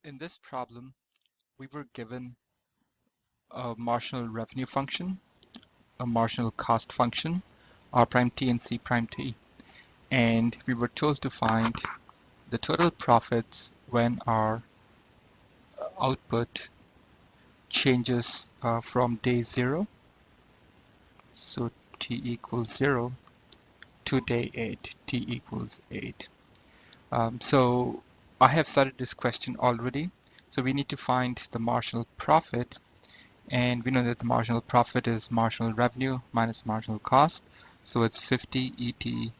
In this problem, we were given a marginal revenue function, a marginal cost function, R prime t and C prime t, and we were told to find the total profits when our output changes from day 0, so t equals 0, to day 8, t equals 8. So I have started this question already. So we need to find the marginal profit, and we know that the marginal profit is marginal revenue minus marginal cost. So it's 50 ET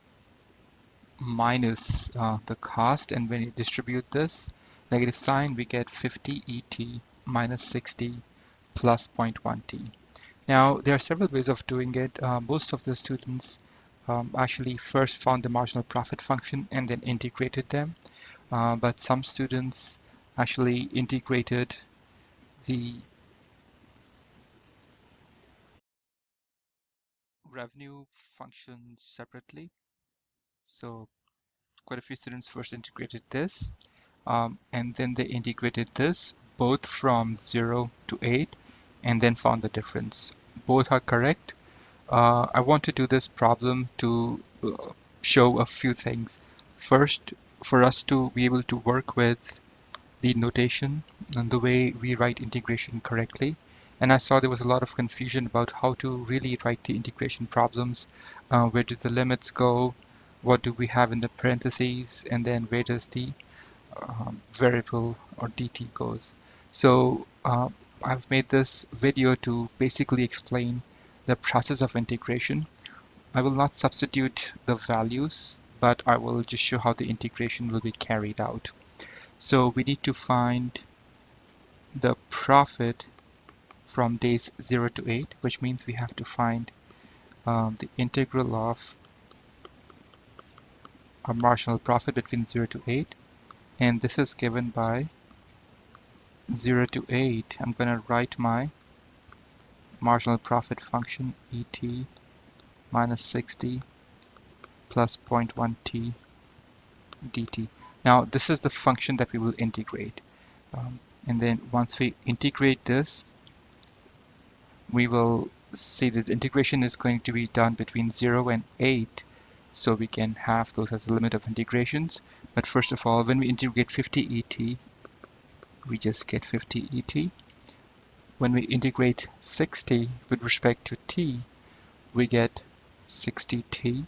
minus the cost, and when you distribute this negative sign, we get 50 ET minus 60 plus 0.1 T. Now, there are several ways of doing it. Most of the students actually first found the marginal profit function and then integrated them. But some students actually integrated the revenue function separately. So quite a few students first integrated this, and then they integrated this both from 0 to 8 and then found the difference. Both are correct. I want to do this problem to show a few things. First, for us to be able to work with the notation and the way we write integration correctly. And I saw there was a lot of confusion about how to really write the integration problems. Where do the limits go? What do we have in the parentheses? And then where does the variable or dt goes? So I've made this video to basically explain the process of integration. I will not substitute the values, but I will just show how the integration will be carried out. So we need to find the profit from days 0 to 8, which means we have to find the integral of our marginal profit between 0 to 8. And this is given by 0 to 8. I'm going to write my marginal profit function ET minus 60 plus 0.1 T dt. Now, this is the function that we will integrate. And then once we integrate this, we will see that the integration is going to be done between 0 and 8, so we can have those as the limit of integrations. But first of all, when we integrate 50 ET, we just get 50 ET. When we integrate 60 with respect to t, we get 60 T.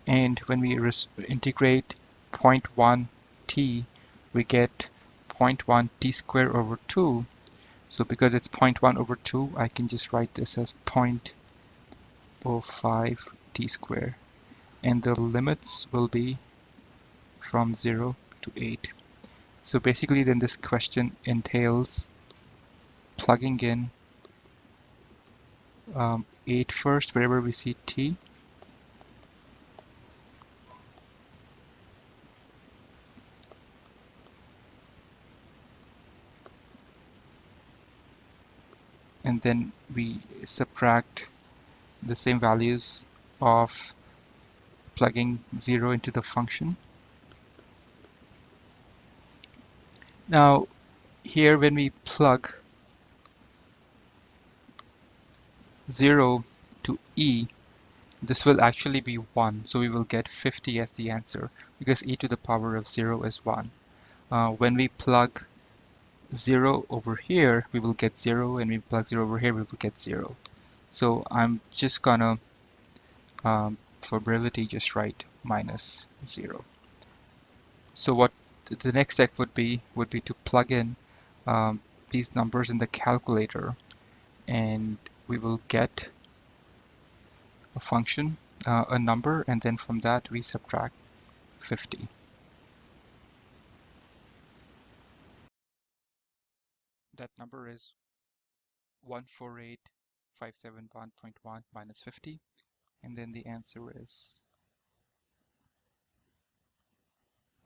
And when we integrate 0.1 T, we get 0.1 T squared over 2. So because it's 0.1 over 2, I can just write this as 0.05 T squared. And the limits will be from 0 to 8. So basically then this question entails plugging in 8 first wherever we see T. And then we subtract the same values of plugging 0 into the function. Now here when we plug 0 to e, this will actually be 1. So we will get 50 as the answer because e to the power of 0 is 1. When we plug 0 over here, we will get 0, and we plug 0 over here, we will get 0. So I'm just gonna, for brevity, just write minus 0. So what the next step would be to plug in these numbers in the calculator, and we will get a function, a number, and then from that we subtract 50. That number is 148,571.1 minus 50, and then the answer is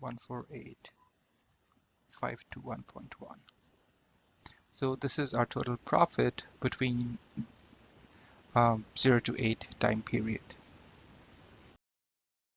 148,521.1. So this is our total profit between 0 to 8 time period.